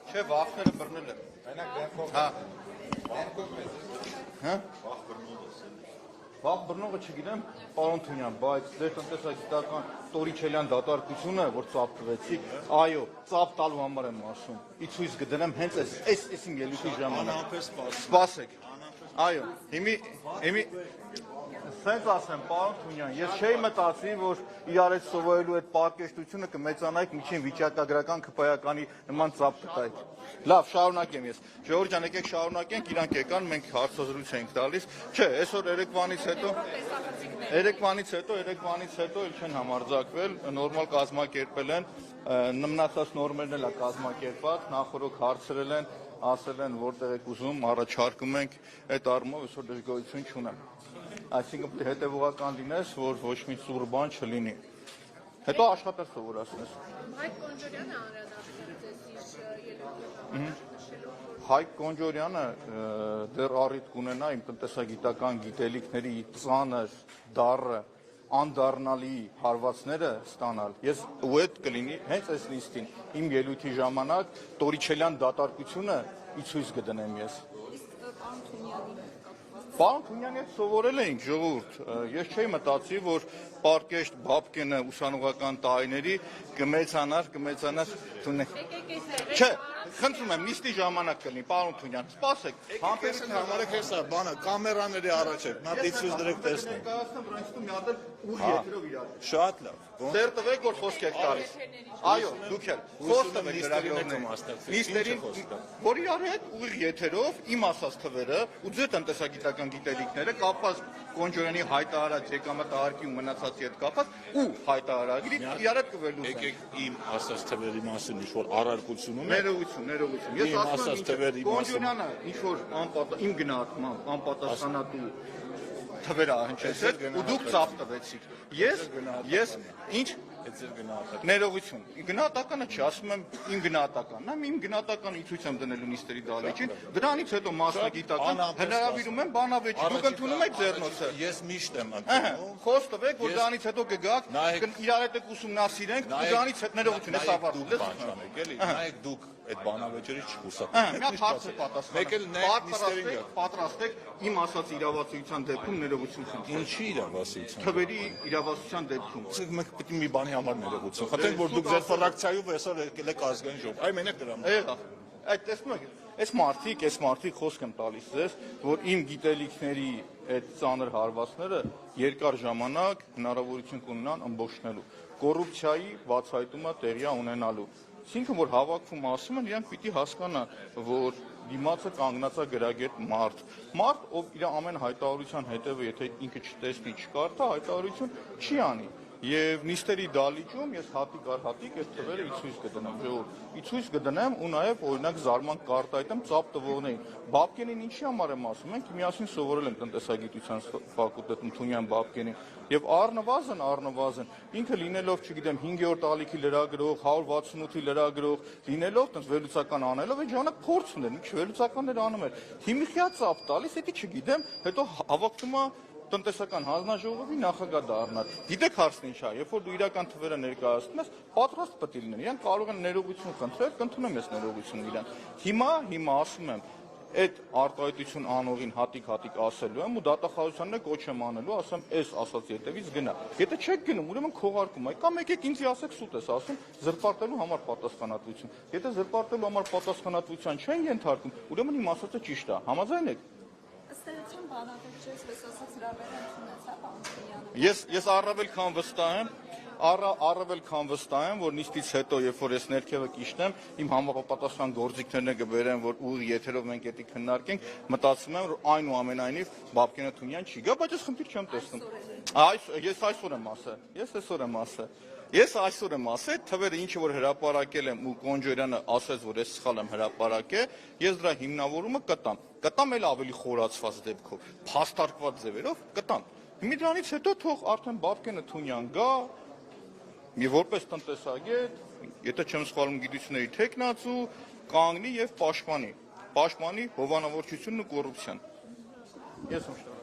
Չէ, վախները բռնել եմ։ Հա։ Հա։ Վախ բռնողը չգիտեմ, պարոն Թունյան, բայց ձեր տնտեսագիտական Տորիչելյան դատարկությունը, որ ծափ տվեցիք, այո, ծափ տալու համար եմ ասում։ Ի ցույց կդնեմ հենց այս իմ ելույթի ժամանակ։ Սպասեք։ Այո, հիմի սենց ասեմ, պարոն Թունյան, ես չէի մտածի, որ իրար հետ սովորելու այդ պարկեշտությունը կմեծանայիք միջին վիճակագրական քպայականի նման ծափ տայիք։ Լավ, շարունակեմ ես։ Ժողովուրդ ջան, եկեք շարունակենք, իրանք եկան, մենք հարցազրույց ենք տալիս։ Չէ, այսօր երեկվանից հետո էլ չեն համարձակվել, նորմալ կազմակերպել են, մնացած նորմերն էլ է կազմակերպած, նախորդ հարցրել են, ասել են որտեղ եք ուզում, առաջարկում ենք, այդ առումով այսօր դժգոհություն չունեմ։ Այսինքն հետևողական լինես, որ ոչ մի սուր բան չլինի։ Հետո աշխատել սովորացնես։ Հայկ Կոնջորյանը Հայկ Կոնջորյանը դեռ առիթ կունենա իմ տնտեսագիտական գիտելիքների ծանր, դառը, անդառնալի հարվածները ստանալ։ Ես ու այդ կլինի հենց այս նիստին իմ ելույթի ժամանակ Տորիչելյան դատարկությունը ի ցույց կդնեմ ես։ Պարոն Թունյանի հետ սովորել էինք, ժողովուրդ, ես չէի մտածի, որ պարկեշտ Բաբկենը ուսանողական տարիների կմեծանար Չէ, խնդրում եմ, նիստի ժամանակ կլինի, պարոն Թունյան, սպասեք, համբերություն համարեք հեսա, բանը, կամերաների առաջ եք, նա դիցյուզ դրեք տեսնենք։ Շատ լավ։ Ձեր տվեք, որ խոսք եք տալիս։ Այո, դուք էլ, խոսք տվեք նիստերին, որ իրար հետ ուղիղ եթերով իմ ասած թվերը ու ձեր տնտեսագիտական գիտելիքները կապված Կոնջորյանի հայտարարած եկամտահարկի ու մնացածի հետ կապված ու հայտարարագրի իրար հետ կվերլուծենք։ Եկեք իմ ասած թվերի մասին ինչ-որ առարկություն ունեք։ Ներողություն։ Ես ասում եմ, Կոնջորյանը ինչ-որ իմ գնահատմամբ անպատասխանատու թվեր հնչեցրեց ու դուք ծափ տվեցիք։ Ես ինչ ներողություն։ Գնահատականը չի, ասում եմ իմ գնահատականն եմ, իմ գնահատականը ցույց եմ դնելու նիստերի դահլիճին։ Դրանից հետո մասնագիտական հնարավորում եմ բանավեճի։ Դուք ընդունում եք ձեռնոցը։ Ես միշտ եմ ընդունում։ Խոսք տվեք, որ դրանից հետո կգաք, իրար հետ ուսումնասիրենք, ու դրանից հետ ներողություն, ես ավարտում։ Նայեք դուք այդ բանավեճերից չխուսափեք։ Մի հատ հարց է պատասխանում։ Մեկ էլ նիստերին պատրաստեք իմ ասած իրավասության դեպքում ներողություն խնդրեմ։ Ինչի իրավասության։ Թվերի իրավասության դեպքում։ Մենք պետք է մի բանի համար ներողություն խնդրենք, որ դուք ձեր ֆրակցիայով այսօր եկել եք ազգային ժողով։ Այ մենակ դրա համար։ Եղավ։ Այդ տեսնում եք, այս մարդիկ խոսք եմ տալիս ձեզ, որ իմ գիտելիքների այդ ծանր հարվածները երկար ժամանակ հնարավորություն կունենան ըմբոշխնելու։ Կոռուպցիայի բացահայտումը տեղի ունենալու։ Այսինքն, որ հավաքվում ասում են, իրանք պիտի հասկանան, որ դիմացը կանգնած է գրագետ մարդ, ով իր ամեն հայտարարության հետևը, եթե ինքը չտեսնի, չկարդա, հայտարարություն չի անի։ Եվ նիստերի դահլիճում ես հատիկ առ հատիկ այդ թվերը ի ցույց կդնեմ, ժողովուրդ, ի ցույց կդնեմ ու նաև օրինակ զարմանք կարտայտեմ ծափ տվողներին։ Բաբկենին ինչի համար եմ ասում, մենք միասին սովորել ենք տնտեսագիտության ֆակուլտետում Թունյան Բաբկենին, եւ առնվազն ինքը լինելով, չգիտեմ, 5-րդ ալիքի լրագրող, 168-ի լրագրող, լինելով տենց վերլուծական անելով, այդ ժամանակ փորձ ուներ, մի քիչ վերլուծականներ անում էր։ Հիմիկյա ծափ տալիս, դա չգիտեմ, հետո հավաքվում է տնտեսական հանձնաժողովի նախագահ դառնալ։ Գիտեք հարցն ինչ է, երբ որ դու իրական թվերը ներկայացնում ես, պատրաստ պետք է լինեն, իրենք կարող են ներողություն խնդրել, կընդունեմ ես ներողություն իրան։ Հիմա ասում եմ, այդ արտահայտություն անողին հատիկ ասելու եմ ու դատախազությանն է կոչ եմ անելու, ասեմ, այս ասած ետևից գնա։ Եթե չեք գնում, ուրեմն քողարկում եք, կամ եկեք ինձ ասեք սուտ ես ասում, զրպարտելու համար պատասխանատվություն։ Եթե զրպարտելու համար պատասխանատվության չեն ենթարկում, ուրեմն իմ ասածը ճիշտ է։ Համաձայն եք։ Ես առավել քան վստահ եմ, որ նիստից հետո, երբ որ ես ներքևը կիշնեմ, իմ համապատասխան գործիքներն կբերեն, որ ուղիղ եթերով մենք դա քննարկենք, մտածում եմ, որ այնուամենայնիվ Բաբկենը Թունյան չի գա, բայց ես խնդիր չեմ տեսնում։ Ես այսօր եմ ասել, թվերը ինչը որ հրապարակել եմ ու Կոնջորյանը ասեց, որ ես սխալ եմ հրապարակել, ես դրա հիմնավորումը կտամ էլ ավելի խորացված դեպքով, փաստարկված ձևերով կտամ։ Հիմա դրանից հետո թող արդեն Բաբկենը Թունյան գա, մի որպես տնտեսագետ, եթե չեմ սխալվում գիտությունների թեկնածու, կանգնի եւ պաշտպանի հովանավորչությունն ու կոռուպցիան։ Ես եմ